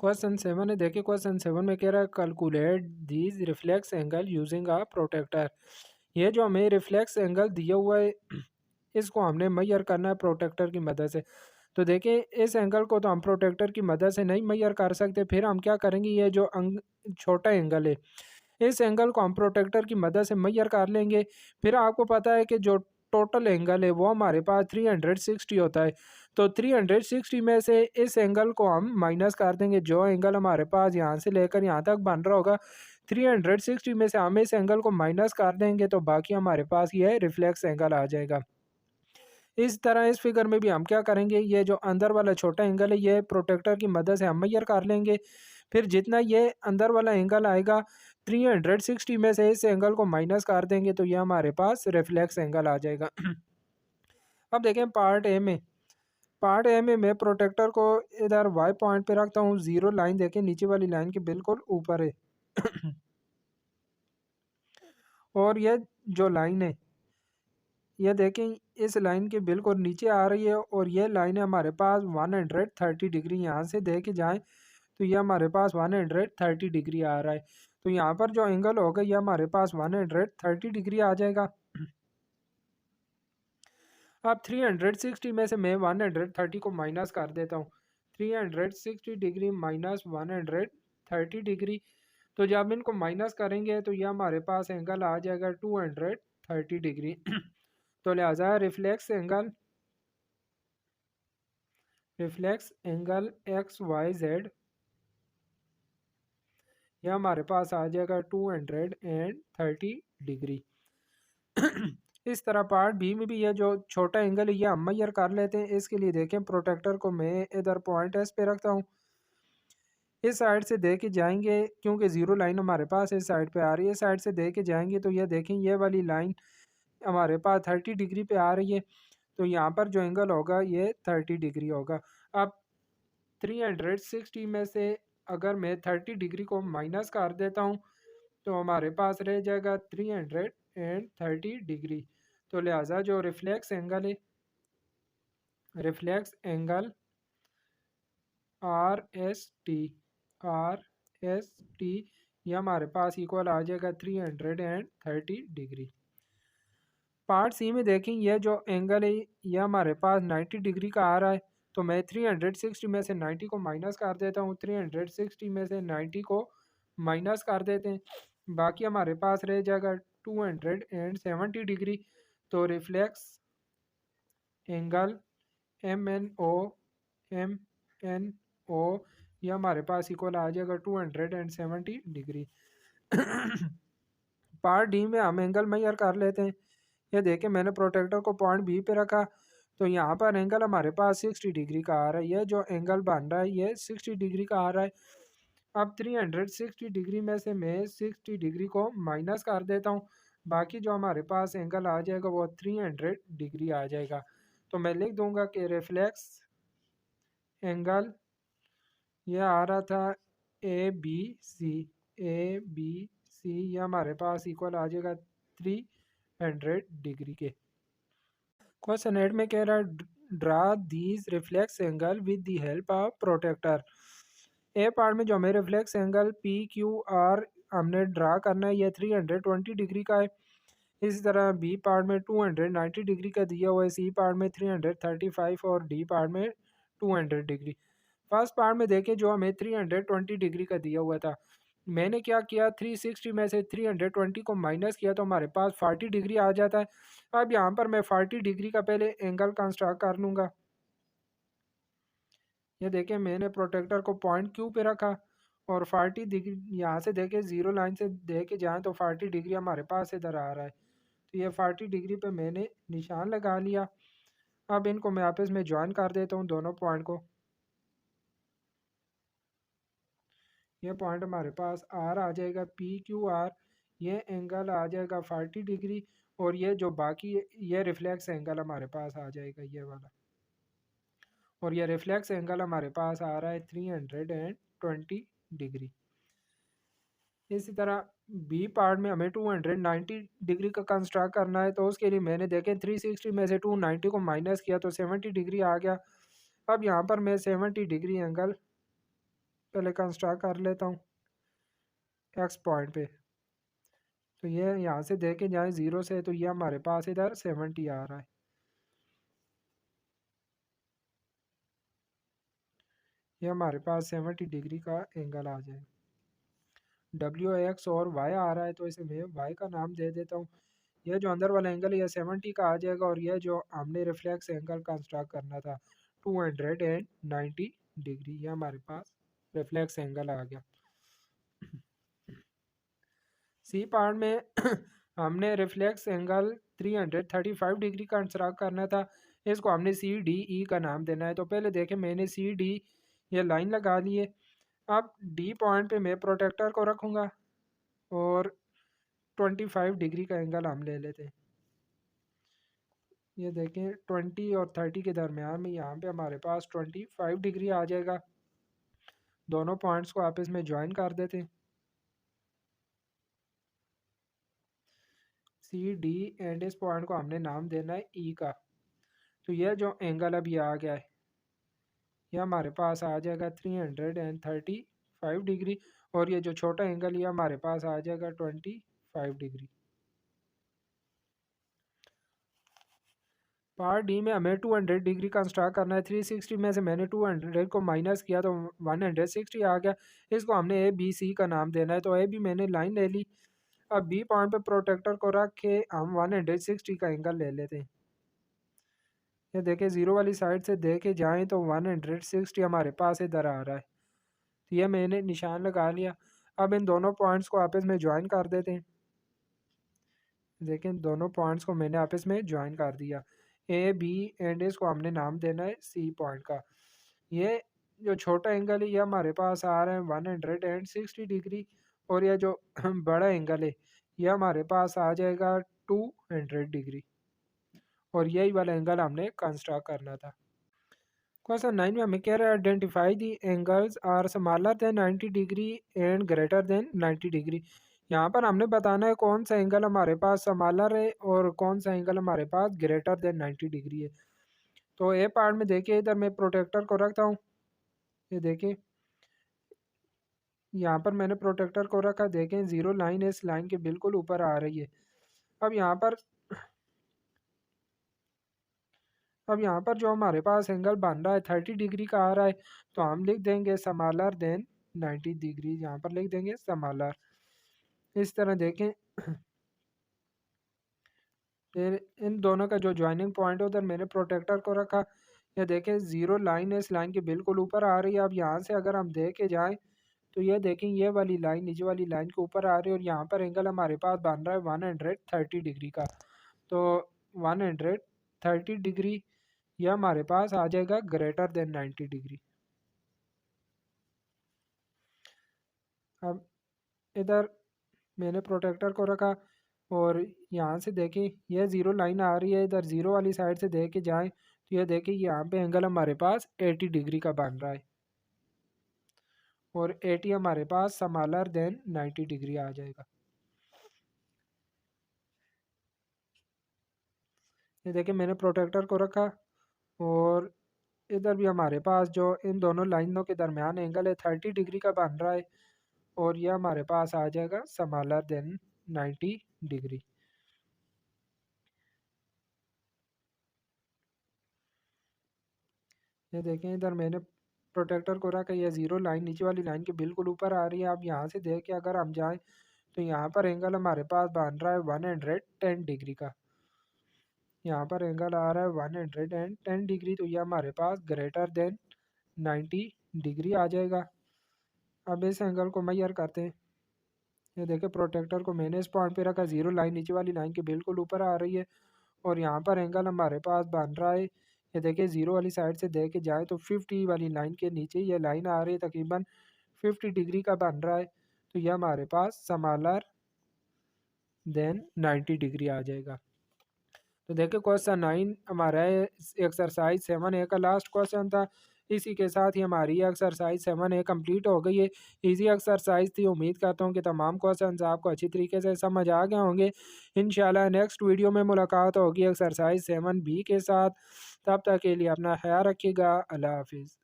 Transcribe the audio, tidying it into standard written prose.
Question 7 है, देखिए question 7 में कह रहा है calculate these reflex angle using a protractor. ये जो हमें रिफ्लेक्स एंगल दिया हुआ है इसको हमने मेजर करना है प्रोटेक्टर की मदद से। तो देखिए इस एंगल को तो हम प्रोटेक्टर की मदद से नहीं मेजर कर सकते, फिर हम क्या करेंगे, ये जो छोटा एंगल है इस एंगल को हम प्रोटेक्टर की मदद से मेजर कर लेंगे। फिर आपको पता है कि जो टोटल एंगल है वो हमारे पास 360 होता है। तो 360 में से इस एंगल को हम माइनस कर देंगे, जो एंगल हमारे पास यहाँ से लेकर यहाँ तक बन रहा होगा 360 में से हम इस एंगल को माइनस कर देंगे तो बाकी हमारे पास ये रिफ्लेक्स एंगल आ जाएगा। इस तरह इस फिगर में भी हम क्या करेंगे, ये जो अंदर वाला छोटा एंगल है ये प्रोटेक्टर की मदद से हम मेजर कर लेंगे। फिर जितना ये अंदर वाला एंगल आएगा 360 में से इस एंगल को माइनस कर देंगे तो ये हमारे पास रिफ्लेक्स एंगल आ जाएगा। अब देखें पार्ट ए में। पार्ट ए में मैं प्रोटेक्टर को इधर वाई पॉइंट पे रखता हूँ, जीरो लाइन देखें नीचे वाली लाइन के बिल्कुल ऊपर है। और ये जो लाइन है ये देखें इस लाइन के बिल्कुल नीचे आ रही है और ये लाइन है हमारे पास 130 डिग्री। यहाँ से देखे जाएं तो ये हमारे पास 130 डिग्री आ रहा है। तो यहाँ पर जो एंगल होगा ये हमारे पास 130 डिग्री आ जाएगा। अब 360 में से मैं 130 को माइनस कर देता हूँ। 360 डिग्री माइनस 130 डिग्री, तो जब इनको माइनस करेंगे तो ये हमारे पास एंगल आ जाएगा 230 डिग्री। तो लिहाजा reflex angle X Y Z यह हमारे पास आ जाएगा 230 डिग्री। इस तरह पार्ट बी में भी ये जो छोटा एंगल है ये हम मेजर कर लेते हैं। इसके लिए देखें प्रोटेक्टर को मैं इधर पॉइंट एस पे रखता हूँ। इस साइड से दे के जाएंगे क्योंकि जीरो लाइन हमारे पास इस साइड पे आ रही है, इस साइड से दे के जाएंगे तो ये देखें ये वाली लाइन हमारे पास 30 डिग्री पे आ रही है। तो यहाँ पर जो एंगल होगा ये 30 डिग्री होगा। अब 360 में से अगर मैं 30 डिग्री को माइनस कर देता हूँ तो हमारे पास रह जाएगा 330 डिग्री। तो लिहाजा जो रिफ्लेक्स एंगल है, reflex angle R S T ये हमारे पास इक्वल आ जाएगा 330 डिग्री। पार्ट सी में देखें ये जो एंगल है ये हमारे पास 90 डिग्री का आ रहा है। तो मैं 360 में से 90 को माइनस कर देता हूँ। 360 में से 90 को माइनस कर देते हैं, बाकी हमारे पास रह जाएगा 270 डिग्री। तो reflex angle M N O ये हमारे पास इक्वल आ जाएगा 270 डिग्री। पार्ट डी में हम एंगल मेजर कर लेते हैं। ये देखें मैंने प्रोटेक्टर को पॉइंट बी पे रखा तो यहाँ पर एंगल हमारे पास 60 डिग्री का आ रहा है। ये जो एंगल बन रहा है ये 60 डिग्री का आ रहा है। अब 360 डिग्री में से मैं 60 डिग्री को माइनस कर देता हूँ, बाकी जो हमारे पास एंगल आ जाएगा वो 300 डिग्री आ जाएगा। तो मैं लिख दूंगा कि रिफ्लेक्स एंगल ये आ रहा था ए बी सी ये हमारे पास इक्वल आ जाएगा 300 डिग्री के। क्वेश्चन 8 में कह रहा है draw these reflex angle with the help of protractor. A part में जो हमें reflex angle P Q R हमने ड्रा करना है ये 320 डिग्री का है। इसी तरह बी पार्ट में 290 डिग्री का दिया हुआ है, सी पार्ट में 335 और डी पार्ट में 200 डिग्री। फर्स्ट पार्ट में देखें जो हमें 320 डिग्री का दिया हुआ था, मैंने क्या किया 360 में से 320 को माइनस किया तो हमारे पास 40 डिग्री आ जाता है। अब यहाँ पर मैं 40 डिग्री का पहले एंगल कंस्ट्रक्ट कर लूँगा। ये देखें मैंने प्रोटेक्टर को पॉइंट क्यू पे रखा और 40 डिग्री यहाँ से देखें जीरो लाइन से देखे जाएँ तो 40 डिग्री हमारे पास इधर आ रहा है। तो ये 40 डिग्री पे मैंने निशान लगा लिया। अब इनको मैं आपस में ज्वाइन कर देता हूँ दोनों पॉइंट को। ये पॉइंट हमारे पास आर आ जाएगा पी क्यू आर, ये एंगल आ जाएगा 40 डिग्री और ये जो बाकी ये रिफ्लेक्स एंगल हमारे पास आ जाएगा ये वाला, और ये रिफ्लेक्स एंगल हमारे पास आ रहा है 320 डिग्री। इसी तरह बी पार्ट में हमें 290 डिग्री का कंस्ट्रक्ट करना है तो उसके लिए मैंने देखें 360 में से 290 को माइनस किया तो 70 डिग्री आ गया। अब यहाँ पर मैं 70 डिग्री एंगल पहले कंस्ट्रक्ट कर लेता हूँ एक्स पॉइंट पे। तो ये यहाँ से देखे जाए 0 से, तो ये हमारे पास इधर 70 आ रहा है। ये हमारे पास 70 डिग्री का एंगल आ जाए। डब्ल्यू एक्स और वाई आ रहा है, तो इसे मैं वाई का नाम दे देता हूँ। यह जो अंदर वाला एंगल है 70 का आ जाएगा, और यह जो हमने रिफ्लेक्स एंगल कंस्ट्रक्ट करना था 290 डिग्री, यह हमारे पास रिफ्लेक्स एंगल आ गया। सी पार्ट में हमने रिफ्लेक्स एंगल 335 डिग्री कंस्ट्रक्ट करना था। इसको हमने सी डी ई का नाम देना है। तो पहले देखें, मैंने सी डी ये लाइन लगा ली है। अब डी पॉइंट पे मैं प्रोटेक्टर को रखूँगा और 25 डिग्री का एंगल हम ले लेते हैं। ये देखें 20 और 30 के दरमियान में यहाँ पे हमारे पास 25 डिग्री आ जाएगा। दोनों पॉइंट्स को आपस में ज्वाइन कर देते हैं। सी डी एंड इस पॉइंट को हमने नाम देना है ई का। तो यह जो एंगल अभी आ गया है, यह हमारे पास आ जाएगा 335 डिग्री, और ये जो छोटा एंगल यह हमारे पास आ जाएगा 25 डिग्री। पार्ट डी में हमें 200 डिग्री कंस्ट्रक्ट करना है। 360 में से मैंने 200 को माइनस किया तो 160 आ गया। इसको हमने ए बी सी का नाम देना है। तो ए बी मैंने लाइन ले ली। अब बी पॉइंट पे प्रोटेक्टर को रख के हम 160 का एंगल ले लेते हैं। ये देखें, ज़ीरो वाली साइड से देखे जाएं तो 160 हमारे पास इधर आ रहा है। तो ये मैंने निशान लगा लिया। अब इन दोनों पॉइंट्स को आपस में ज्वाइन कर देते हैं। देखें, दोनों पॉइंट्स को मैंने आपस में ज्वाइन कर दिया। ए बी एंड इसको हमने नाम देना है सी पॉइंट का। ये जो छोटा एंगल है ये हमारे पास आ रहा है 160 डिग्री, और ये जो बड़ा एंगल है ये हमारे पास आ जाएगा 200 डिग्री, और यही वाला एंगल हमने कंस्ट्रक्ट करना था। क्वेश्चन 9 में हमें कह रहा है identify the angles are smaller than 90 degree and greater than 90 degree. यहाँ पर हमने बताना है कौन सा एंगल हमारे पास स्मॉलर है और कौन सा एंगल हमारे पास ग्रेटर देन 90 डिग्री है। तो ए पार्ट में देखिए, इधर मैं प्रोटेक्टर को रखता हूँ। ये देखिए, यहाँ पर मैंने प्रोटेक्टर को रखा। देखें, ज़ीरो लाइन है, इस लाइन के बिल्कुल ऊपर आ रही है। अब यहाँ पर जो हमारे पास एंगल बन रहा है 30 डिग्री का आ रहा है, तो हम लिख देंगे स्मॉलर देन 90 डिग्री। यहाँ पर लिख देंगे स्मॉलर। इस तरह देखें, फिर इन दोनों का जो ज्वाइनिंग पॉइंट है उधर मैंने प्रोटेक्टर को रखा। ये देखें, ज़ीरो लाइन है, इस लाइन के बिल्कुल ऊपर आ रही है। अब यहाँ से अगर हम देखे जाएं तो ये देखें, ये वाली लाइन नीचे वाली लाइन के ऊपर आ रही है, और यहाँ पर एंगल हमारे पास बन रहा है 130 डिग्री का। तो 130 डिग्री यह हमारे पास आ जाएगा ग्रेटर देन 90 डिग्री। अब इधर मैंने प्रोटेक्टर को रखा, और यहाँ से देखें यह ज़ीरो लाइन आ रही है। इधर ज़ीरो वाली साइड से देख के जाएँ तो यह देखें, यहाँ पे एंगल हमारे पास 80 डिग्री का बन रहा है, और 80 हमारे पास स्मॉलर देन 90 डिग्री आ जाएगा। ये देखें, मैंने प्रोटेक्टर को रखा, और इधर भी हमारे पास जो इन दोनों लाइनों के दरमियान एंगल है 30 डिग्री का बन रहा है, और यह हमारे पास आ जाएगा स्मॉलर देन 90 डिग्री। ये देखें, इधर मैंने प्रोटेक्टर को रखा। यह ज़ीरो लाइन नीचे वाली लाइन के बिल्कुल ऊपर आ रही है। अब यहाँ से देख के अगर हम जाएं तो यहाँ पर एंगल हमारे पास बन रहा है 110 डिग्री का। यहाँ पर एंगल आ रहा है 110 डिग्री, तो यह हमारे पास ग्रेटर देन 90 डिग्री आ जाएगा। अब इस एंगल को मेजर करते हैं। ये देखें, प्रोटेक्टर को मैंने इस पॉइंट पे रखा। ज़ीरो लाइन नीचे वाली लाइन के बिल्कुल ऊपर आ रही है, और यहाँ पर एंगल हमारे पास बन रहा है। ये देखिए, ज़ीरो वाली साइड से देखे जाए तो 50 वाली लाइन के नीचे ये लाइन आ रही है, तकरीबन 50 डिग्री का बन रहा है। तो यह हमारे पास स्मॉलर देन 90 डिग्री आ जाएगा। तो देखिए, क्वेश्चन 9 हमारा है एक्सरसाइज 7A का लास्ट क्वेश्चन था। इसी के साथ ही हमारी एक्सरसाइज 7A कंप्लीट हो गई है। इजी एक्सरसाइज थी। उम्मीद करता हूँ कि तमाम क्वेश्चंस आपको अच्छी तरीके से समझ आ गए होंगे। इंशाल्लाह नेक्स्ट वीडियो में मुलाकात होगी एक्सरसाइज 7B के साथ। तब तक के लिए अपना ख्याल रखिएगा। अल्लाह हाफिज़।